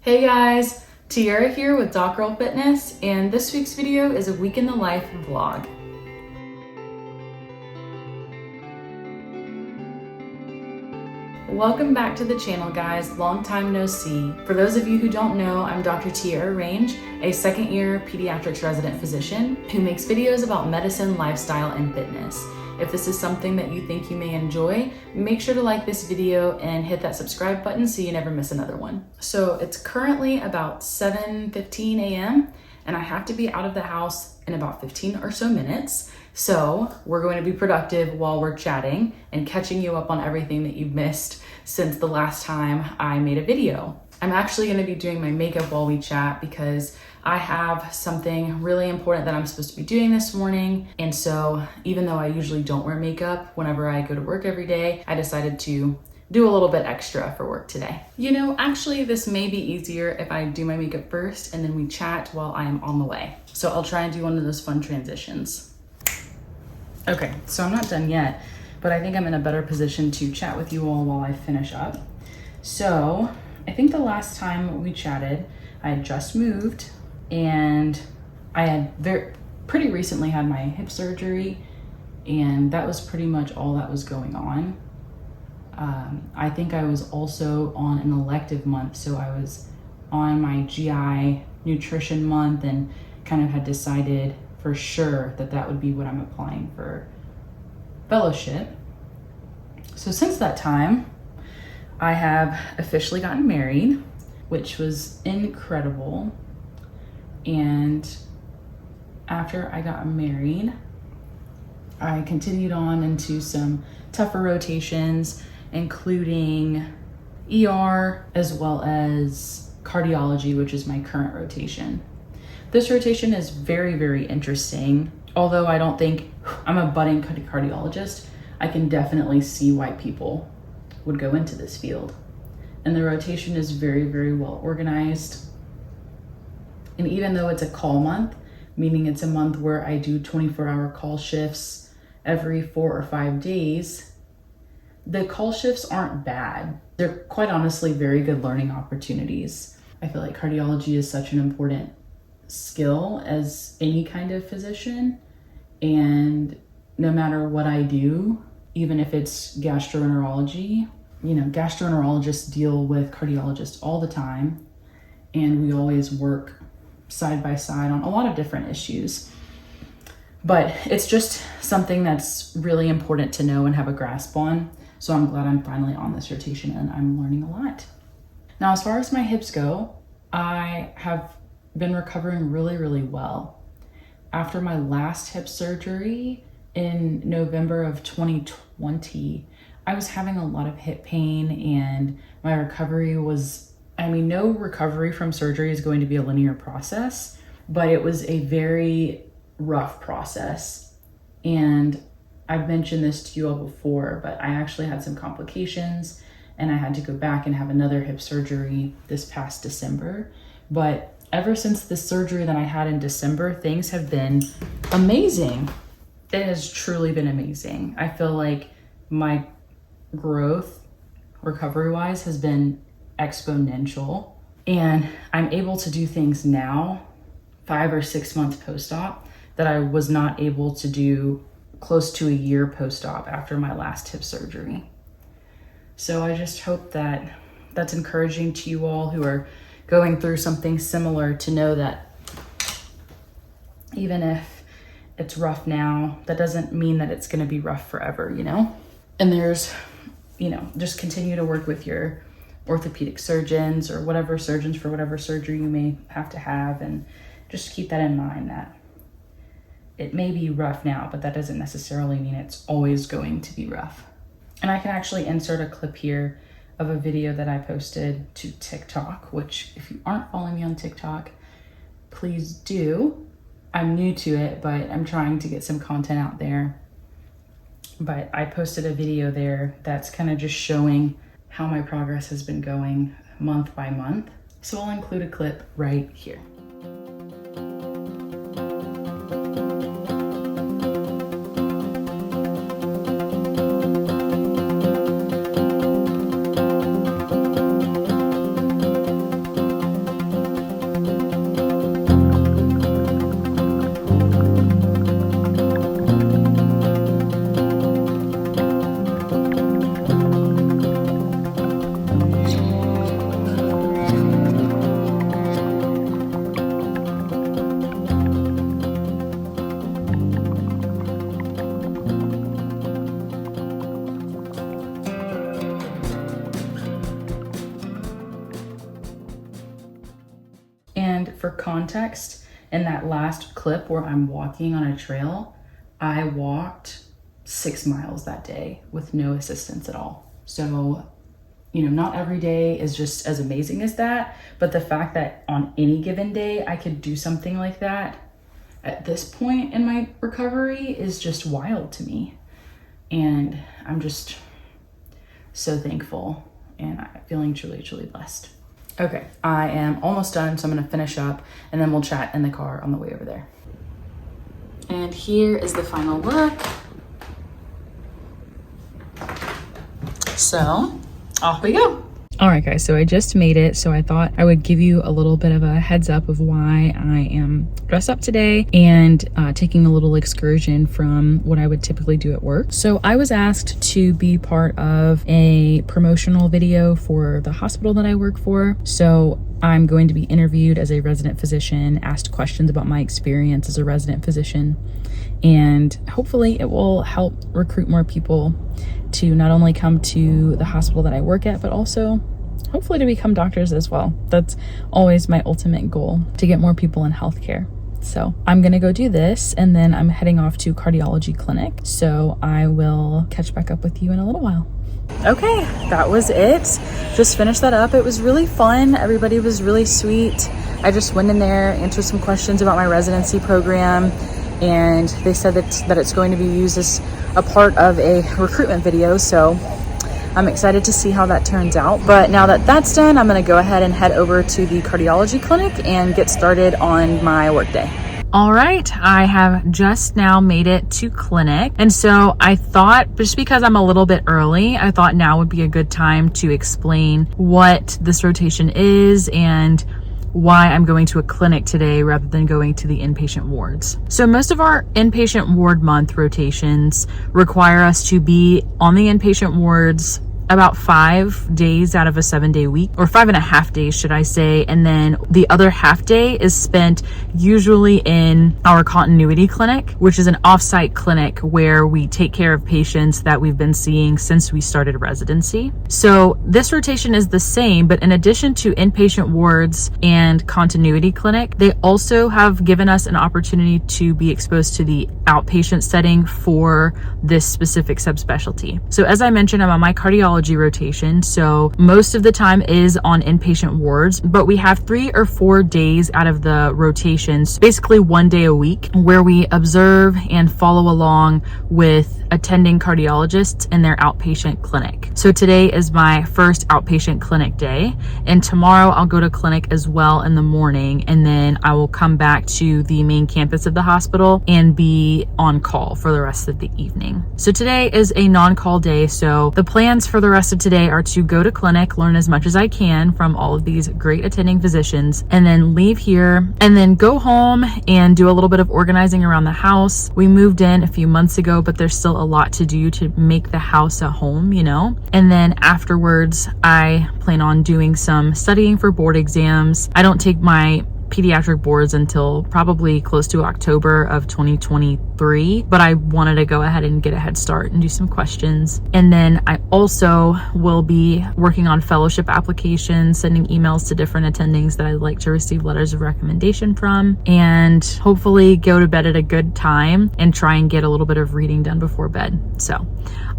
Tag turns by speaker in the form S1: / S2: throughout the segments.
S1: Hey guys, Tierra here with Doc Girl Fitness, and this week's video is a week in the life vlog. Welcome back to the channel, guys. Long time no see. For those of you who don't know, I'm Dr. Tierra Range, a second-year pediatrics resident physician who makes videos about medicine, lifestyle, and fitness. If this is something that you think you may enjoy, make sure to like this video and hit that subscribe button so you never miss another one. So it's currently about 7:15 a.m. and I have to be out of the house in about 15 or so minutes. So we're going to be productive while we're chatting and catching you up on everything that you've missed since the last time I made a video. I'm actually going to be doing my makeup while we chat because I have something really important that I'm supposed to be doing this morning. And so even though I usually don't wear makeup whenever I go to work every day, I decided to do a little bit extra for work today. You know, actually this may be easier if I do my makeup first and then we chat while I'm on the way. So I'll try and do one of those fun transitions. Okay, so I'm not done yet, but I think I'm in a better position to chat with you all while I finish up. So I think the last time we chatted, I had just moved and I had pretty recently had my hip surgery, and that was pretty much all that was going on. I think I was also on an elective month, so I was on my GI nutrition month and kind of had decided for sure that that would be what I'm applying for fellowship. So since that time, I have officially gotten married, which was incredible. And after I got married, I continued on into some tougher rotations, including ER as well as cardiology, which is my current rotation. This rotation is very, very interesting. Although I don't think I'm a budding cardiologist, I can definitely see why people would go into this field. And the rotation is very, very well organized. And even though it's a call month, meaning it's a month where I do 24-hour call shifts every 4 or 5 days, the call shifts aren't bad. They're quite honestly very good learning opportunities. I feel like cardiology is such an important skill as any kind of physician. And no matter what I do, even if it's gastroenterology, you know, gastroenterologists deal with cardiologists all the time, and we always work side by side on a lot of different issues. But it's just something that's really important to know and have a grasp on. So I'm glad I'm finally on this rotation and I'm learning a lot. Now, as far as my hips go, I have been recovering really, really well. After my last hip surgery in November of 2020, I was having a lot of hip pain and my recovery was, no recovery from surgery is going to be a linear process, but it was a very rough process. And I've mentioned this to you all before, but I actually had some complications and I had to go back and have another hip surgery this past December. But ever since the surgery that I had in December, things have been amazing. It has truly been amazing. I feel like my growth, recovery-wise, has been exponential. And I'm able to do things now, 5 or 6 months post-op, that I was not able to do close to a year post-op after my last hip surgery. So I just hope that that's encouraging to you all who are going through something similar, to know that even if it's rough now, that doesn't mean that it's going to be rough forever, you know? And there's, just continue to work with your orthopedic surgeons or whatever surgeons for whatever surgery you may have to have, and just keep that in mind that it may be rough now, but that doesn't necessarily mean it's always going to be rough. And I can actually insert a clip here of a video that I posted to TikTok, which if you aren't following me on TikTok, please do. I'm new to it, but I'm trying to get some content out there. But I posted a video there that's kind of just showing how my progress has been going month by month. So I'll include a clip right here. And for context, in that last clip where I'm walking on a trail, I walked 6 miles that day with no assistance at all. So, you know, not every day is just as amazing as that, but the fact that on any given day I could do something like that at this point in my recovery is just wild to me. And I'm just so thankful and I'm feeling truly, truly blessed. Okay, I am almost done, so I'm gonna finish up and then we'll chat in the car on the way over there. And here is the final look. So, off we go. All right, guys, so I just made it. So I thought I would give you a little bit of a heads up of why I am dressed up today and taking a little excursion from what I would typically do at work. So I was asked to be part of a promotional video for the hospital that I work for. So I'm going to be interviewed as a resident physician, asked questions about my experience as a resident physician, and hopefully it will help recruit more people to not only come to the hospital that I work at, but also hopefully to become doctors as well. That's always my ultimate goal, to get more people in healthcare. So I'm gonna go do this and then I'm heading off to Cardiology Clinic. So I will catch back up with you in a little while. Okay, that was it. Just finished that up. It was really fun. Everybody was really sweet. I just went in there, answered some questions about my residency program, and they said that it's going to be used as a part of a recruitment video. So I'm excited to see how that turns out. But now that that's done, I'm gonna go ahead and head over to the cardiology clinic and get started on my workday. All right, I have just now made it to clinic. And so I thought, just because I'm a little bit early, I thought now would be a good time to explain what this rotation is and why I'm going to a clinic today rather than going to the inpatient wards. So most of our inpatient ward month rotations require us to be on the inpatient wards about 5 days out of a 7-day week, or 5.5 days, should I say. And then the other half day is spent usually in our continuity clinic, which is an off-site clinic where we take care of patients that we've been seeing since we started residency. So this rotation is the same, but in addition to inpatient wards and continuity clinic, they also have given us an opportunity to be exposed to the outpatient setting for this specific subspecialty. So as I mentioned, I'm on my cardiology rotation, so most of the time is on inpatient wards, but we have 3 or 4 days out of the rotations, basically 1 day a week, where we observe and follow along with attending cardiologists in their outpatient clinic. So today is my first outpatient clinic day, and tomorrow I'll go to clinic as well in the morning, and then I will come back to the main campus of the hospital and be on call for the rest of the evening. So today is a non-call day, so the plans for the rest of today are to go to clinic, learn as much as I can from all of these great attending physicians, and then leave here and then go home and do a little bit of organizing around the house. We moved in a few months ago, but there's still a lot to do to make the house a home, you know? And then afterwards, I plan on doing some studying for board exams. I don't take my pediatric boards until probably close to October of 2023, but I wanted to go ahead and get a head start and do some questions. And then I also will be working on fellowship applications, sending emails to different attendings that I'd like to receive letters of recommendation from, and hopefully go to bed at a good time and try and get a little bit of reading done before bed. So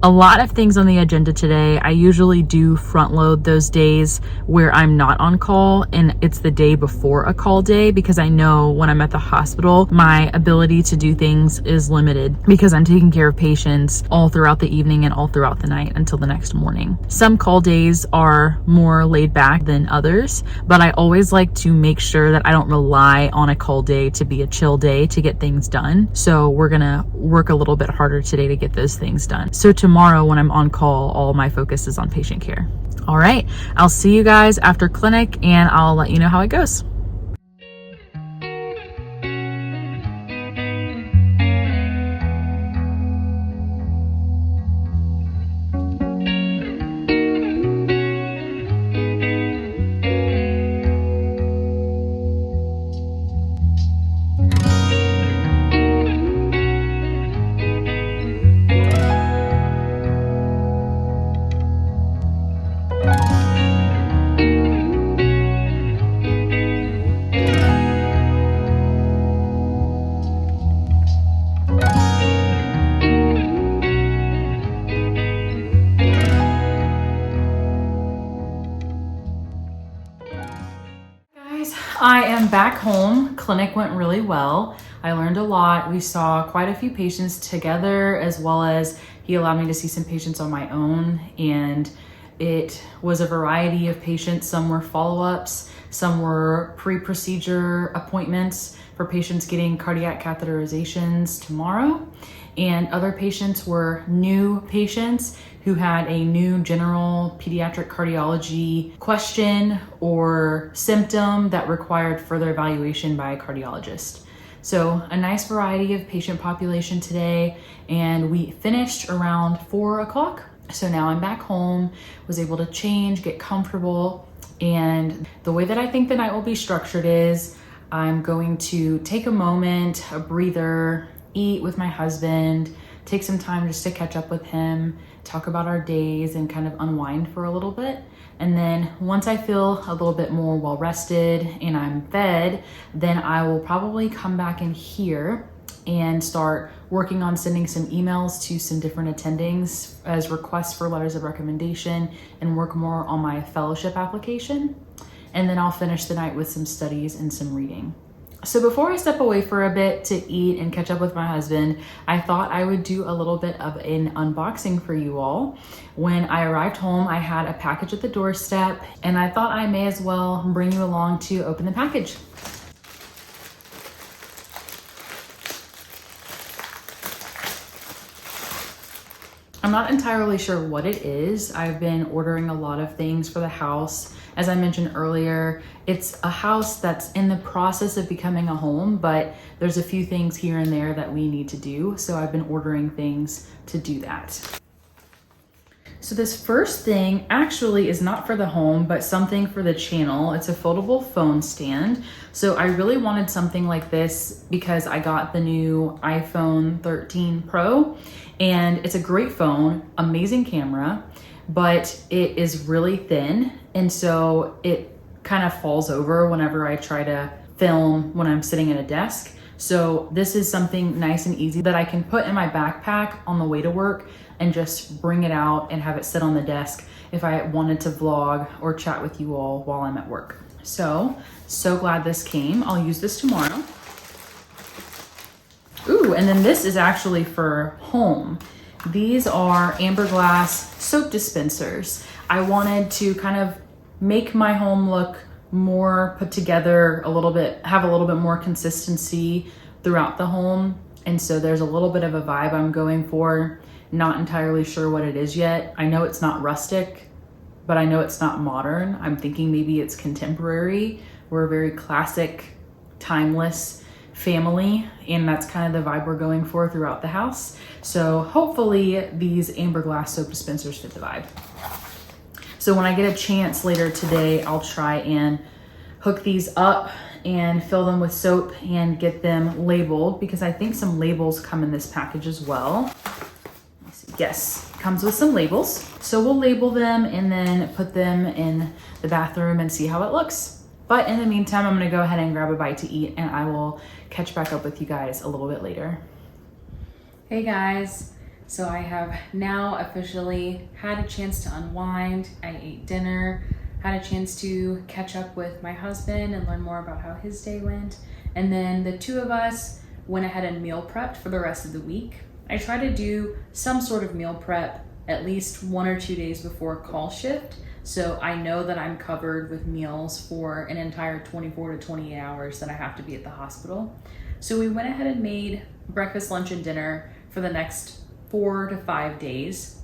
S1: a lot of things on the agenda today. I usually do front load those days where I'm not on call and it's the day before a call day, because I know when I'm at the hospital, my ability to do things is limited because I'm taking care of patients all throughout the evening and all throughout the night until the next morning. Some call days are more laid back than others, but I always like to make sure that I don't rely on a call day to be a chill day to get things done. So we're gonna work a little bit harder today to get those things done. So tomorrow when I'm on call, all my focus is on patient care. All right, I'll see you guys after clinic and I'll let you know how it goes. I am back home. Clinic went really well. I learned a lot. We saw quite a few patients together, as well as he allowed me to see some patients on my own. And it was a variety of patients. Some were follow-ups, some were pre-procedure appointments for patients getting cardiac catheterizations tomorrow. And other patients were new patients who had a new general pediatric cardiology question or symptom that required further evaluation by a cardiologist. So a nice variety of patient population today, and we finished around 4 o'clock. So now I'm back home, was able to change, get comfortable, and the way that I think the night will be structured is I'm going to take a moment, a breather, eat with my husband, take some time just to catch up with him, talk about our days and kind of unwind for a little bit. And then once I feel a little bit more well rested and I'm fed, then I will probably come back in here and start working on sending some emails to some different attendings as requests for letters of recommendation and work more on my fellowship application. And then I'll finish the night with some studies and some reading. So before I step away for a bit to eat and catch up with my husband, I thought I would do a little bit of an unboxing for you all. When I arrived home, I had a package at the doorstep, and I thought I may as well bring you along to open the package. I'm not entirely sure what it is. I've been ordering a lot of things for the house. As I mentioned earlier, it's a house that's in the process of becoming a home, but there's a few things here and there that we need to do. So I've been ordering things to do that. So this first thing actually is not for the home, but something for the channel. It's a foldable phone stand. So I really wanted something like this because I got the new iPhone 13 Pro, and it's a great phone, amazing camera, but it is really thin. And so it kind of falls over whenever I try to film when I'm sitting at a desk. So this is something nice and easy that I can put in my backpack on the way to work and just bring it out and have it sit on the desk if I wanted to vlog or chat with you all while I'm at work. So glad this came. I'll use this tomorrow. Ooh, and then this is actually for home. These are amber glass soap dispensers. I wanted to kind of make my home look more put together, have a little bit more consistency throughout the home. And so there's a little bit of a vibe I'm going for. Not entirely sure what it is yet. I know it's not rustic, but I know it's not modern. I'm thinking maybe it's contemporary. We're a very classic, timeless family, and that's kind of the vibe we're going for throughout the house. So hopefully these amber glass soap dispensers fit the vibe. So when I get a chance later today, I'll try and hook these up and fill them with soap and get them labeled, because I think some labels come in this package as well. Yes, comes with some labels. So we'll label them and then put them in the bathroom and see how it looks. But in the meantime, I'm gonna go ahead and grab a bite to eat, and I will catch back up with you guys a little bit later. Hey guys, so I have now officially had a chance to unwind. I ate dinner, had a chance to catch up with my husband and learn more about how his day went. And then the two of us went ahead and meal prepped for the rest of the week. I try to do some sort of meal prep at least 1 or 2 days before call shift, so I know that I'm covered with meals for an entire 24 to 28 hours that I have to be at the hospital. So we went ahead and made breakfast, lunch, and dinner for the next 4 to 5 days.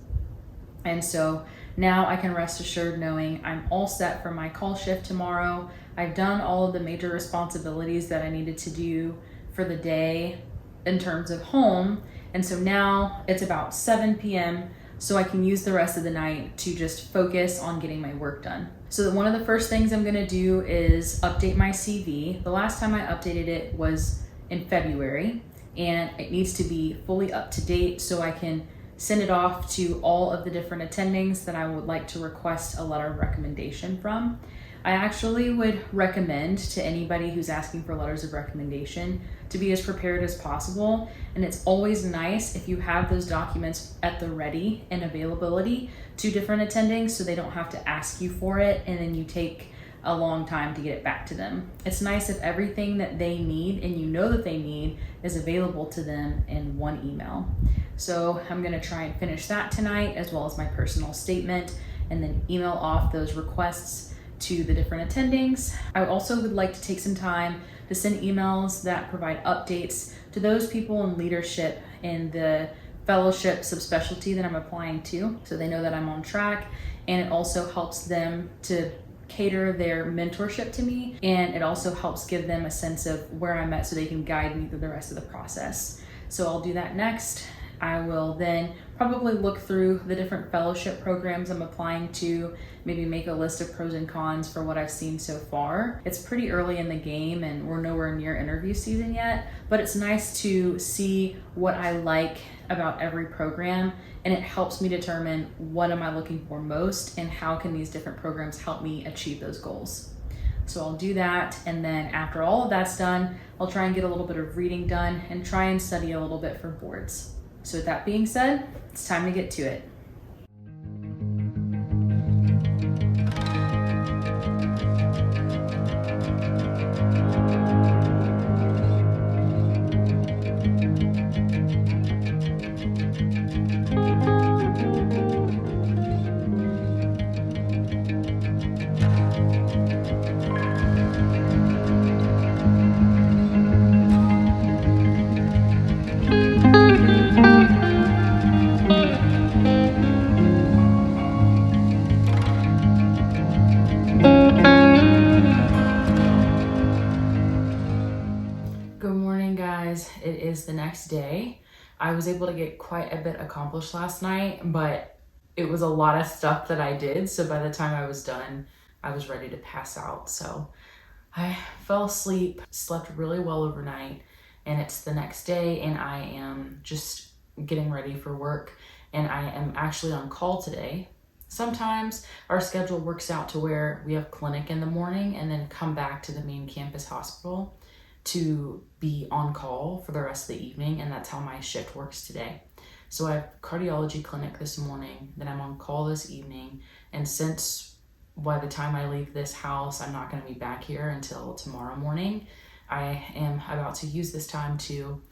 S1: And so now I can rest assured knowing I'm all set for my call shift tomorrow. I've done all of the major responsibilities that I needed to do for the day in terms of home. And so now it's about 7 p.m. so I can use the rest of the night to just focus on getting my work done. So one of the first things I'm gonna do is update my CV. The last time I updated it was in February, and it needs to be fully up to date so I can send it off to all of the different attendings that I would like to request a letter of recommendation from. I actually would recommend to anybody who's asking for letters of recommendation to be as prepared as possible. And it's always nice if you have those documents at the ready and availability to different attendings so they don't have to ask you for it and then you take a long time to get it back to them. It's nice if everything that they need and you know that they need is available to them in one email. So I'm gonna try and finish that tonight, as well as my personal statement, and then email off those requests to the different attendings. I also would like to take some time to send emails that provide updates to those people in leadership in the fellowship subspecialty that I'm applying to, so they know that I'm on track. And it also helps them to cater their mentorship to me, and it also helps give them a sense of where I'm at so they can guide me through the rest of the process. So I'll do that next. I will then probably look through the different fellowship programs I'm applying to, maybe make a list of pros and cons for what I've seen so far. It's pretty early in the game and we're nowhere near interview season yet, but it's nice to see what I like about every program, and it helps me determine what am I looking for most and how can these different programs help me achieve those goals. So I'll do that, and then after all of that's done, I'll try and get a little bit of reading done and try and study a little bit for boards. So with that being said, it's time to get to it. It is the next day. I was able to get quite a bit accomplished last night, but it was a lot of stuff that I did. So by the time I was done, I was ready to pass out. So I fell asleep, slept really well overnight, and it's the next day and I am just getting ready for work, and I am actually on call today. Sometimes our schedule works out to where we have clinic in the morning and then come back to the main campus hospital to be on call for the rest of the evening, and that's how my shift works today. So I have Cardiology Clinic this morning, then I'm on call this evening, and since by the time I leave this house, I'm not going to be back here until tomorrow morning, I am about to use this time to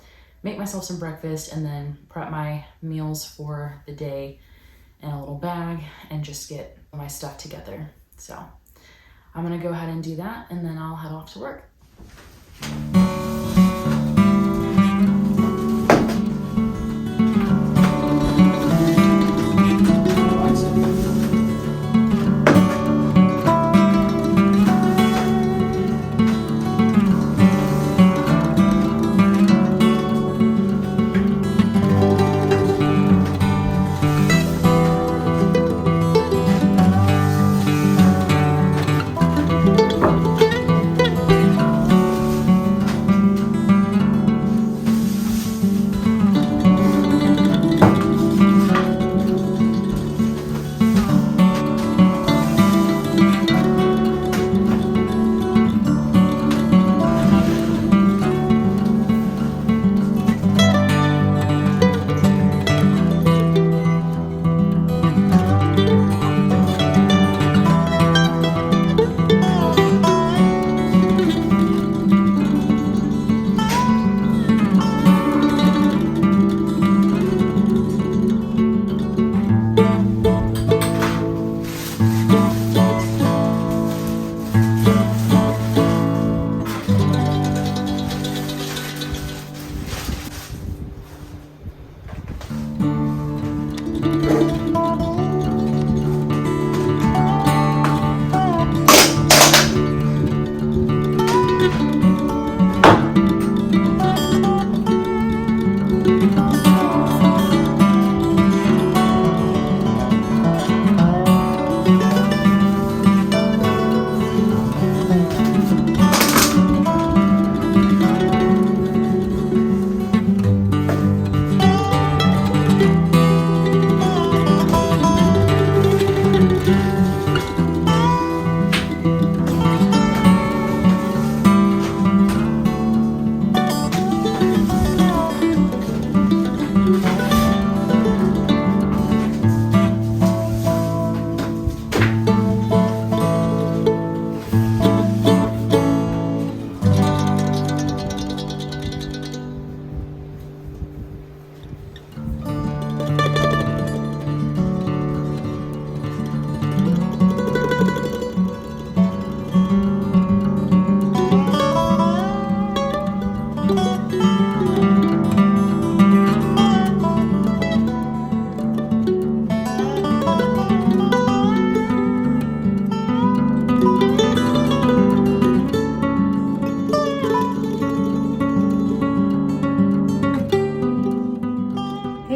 S1: make myself some breakfast and then prep my meals for the day in a little bag and just get my stuff together. So I'm going to go ahead and do that, and then I'll head off to work.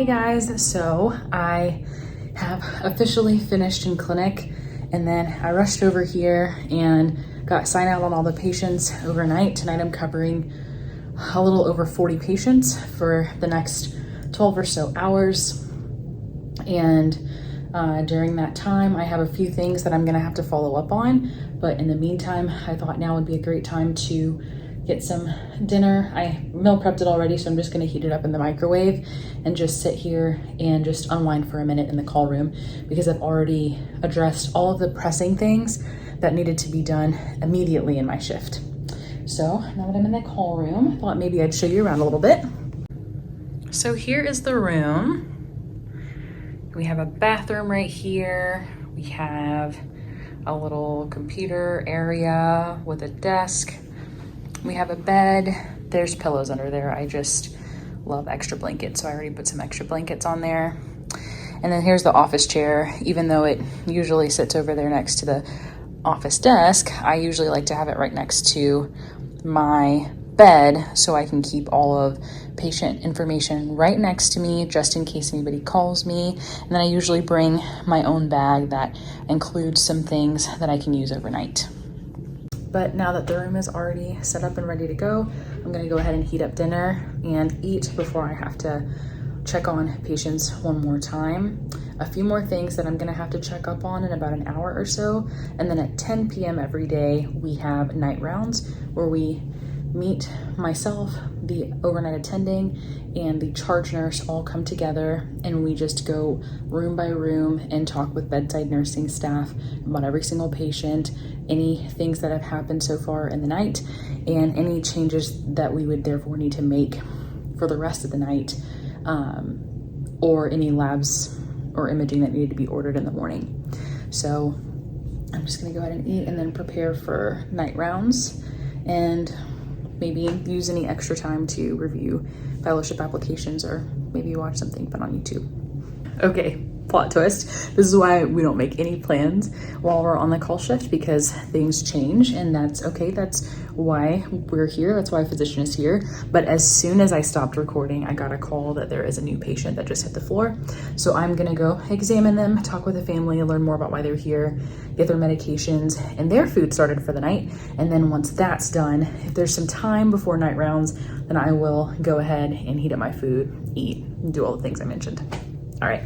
S1: guys, so I have officially finished in clinic, and then I rushed over here and got sign out on all the patients overnight. Tonight I'm covering a little over 40 patients for the next 12 or so hours. And during that time, I have a few things that I'm gonna have to follow up on. But in the meantime, I thought now would be a great time to get some dinner. I meal prepped it already, so I'm just gonna heat it up in the microwave and just sit here and just unwind for a minute in the call room, because I've already addressed all of the pressing things that needed to be done immediately in my shift. So now that I'm in the call room, I thought maybe I'd show you around a little bit. So here is the room. We have a bathroom right here. We have a little computer area with a desk. We have a bed. There's pillows under there. I just love extra blankets, so I already put some extra blankets on there. And then here's the office chair. Even though it usually sits over there next to the office desk, I usually like to have it right next to my bed so I can keep all of patient information right next to me just in case anybody calls me. And then I usually bring my own bag that includes some things that I can use overnight. But now that the room is already set up and ready to go, I'm gonna go ahead and heat up dinner and eat before I have to check on patients one more time. A few more things that I'm gonna have to check up on in about an hour or so. And then at 10 p.m. every day, we have night rounds where we meet myself, the overnight attending, and the charge nurse all come together, and we just go room by room and talk with bedside nursing staff about every single patient, any things that have happened so far in the night, and any changes that we would therefore need to make for the rest of the night, or any labs or imaging that needed to be ordered in the morning. So I'm just gonna go ahead and eat and then prepare for night rounds, and maybe use any extra time to review fellowship applications or maybe watch something fun on YouTube. Okay, plot twist. This is why we don't make any plans while we're on the call shift, because things change, and that's okay. That's why we're here. That's why a physician is here. But as soon as I stopped recording, I got a call that there is a new patient that just hit the floor. So I'm gonna go examine them, talk with the family, and learn more about why they're here, get their medications and their food started for the night. And then once that's done, if there's some time before night rounds, then I will go ahead and heat up my food, eat, and do all the things I mentioned. All right.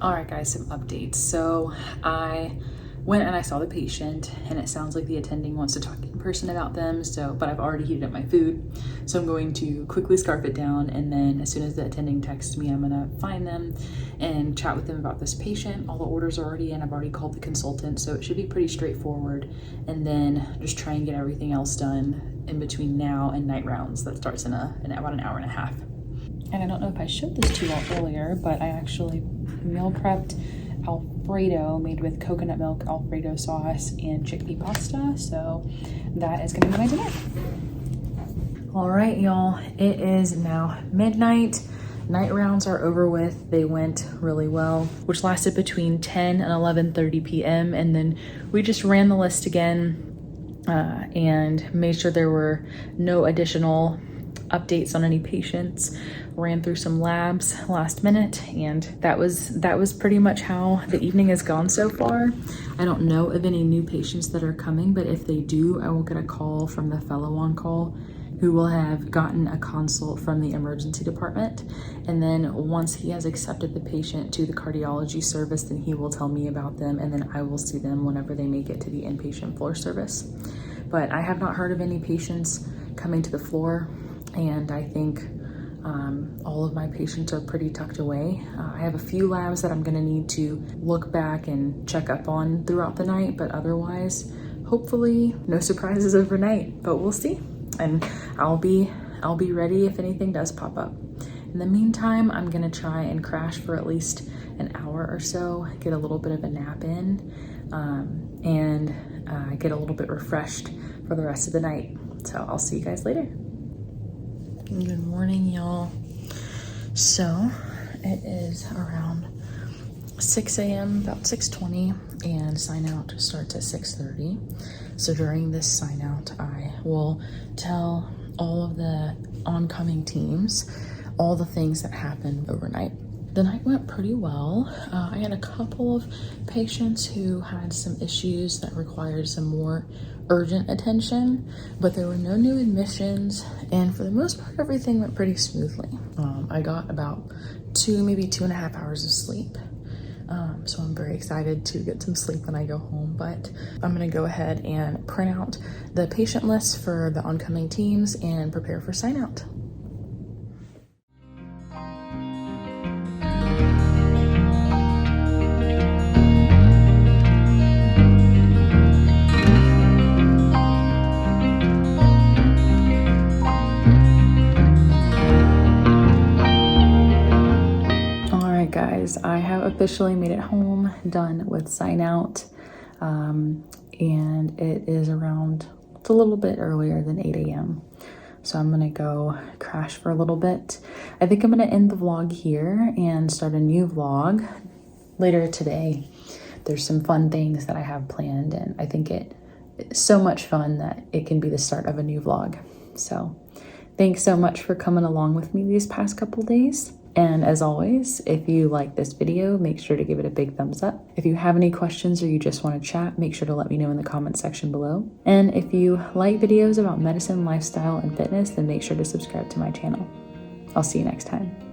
S1: All right, guys, some updates. So I went and I saw the patient, and it sounds like the attending wants to talk in person about them. But I've already heated up my food. So I'm going to quickly scarf it down. And then as soon as the attending texts me, I'm gonna find them and chat with them about this patient. All the orders are already in. I've already called the consultant, so it should be pretty straightforward. And then just try and get everything else done in between now and night rounds. That starts in about an hour and a half. And I don't know if I showed this to you all earlier, but I actually meal prepped Alfredo made with coconut milk, Alfredo sauce, and chickpea pasta. So that is gonna be my dinner. All right, y'all, it is now midnight. Night rounds are over with. They went really well, which lasted between 10 and 11:30 p.m. And then we just ran the list again and made sure there were no additional updates on any patients, ran through some labs last minute, and that was pretty much how the evening has gone so far. I don't know of any new patients that are coming, but if they do, I will get a call from the fellow on call who will have gotten a consult from the emergency department. And then once he has accepted the patient to the cardiology service, then he will tell me about them, and then I will see them whenever they make it to the inpatient floor service. But I have not heard of any patients coming to the floor, and I think all of my patients are pretty tucked away. I have a few labs that I'm gonna need to look back and check up on throughout the night, but otherwise, hopefully no surprises overnight, but we'll see. And I'll be ready if anything does pop up. In the meantime, I'm gonna try and crash for at least an hour or so, get a little bit of a nap in, and get a little bit refreshed for the rest of the night. So I'll see you guys later. Good morning, y'all. So it is around 6 a.m., about 6:20, and sign out starts at 6:30. So during this sign out, I will tell all of the oncoming teams all the things that happened overnight. The night went pretty well. I had a couple of patients who had some issues that required some more urgent attention, but there were no new admissions, and for the most part, everything went pretty smoothly. I got about maybe 2.5 hours of sleep. So I'm very excited to get some sleep when I go home, but I'm gonna go ahead and print out the patient list for the oncoming teams and prepare for sign out. Guys, I have officially made it home, done with sign out, and it is it's a little bit earlier than 8 a.m. So I'm gonna go crash for a little bit. I think I'm gonna end the vlog here and start a new vlog later today. There's some fun things that I have planned, and I think it's so much fun that it can be the start of a new vlog. So thanks so much for coming along with me these past couple days. And as always, if you like this video, make sure to give it a big thumbs up. If you have any questions or you just want to chat, make sure to let me know in the comments section below. And if you like videos about medicine, lifestyle, and fitness, then make sure to subscribe to my channel. I'll see you next time.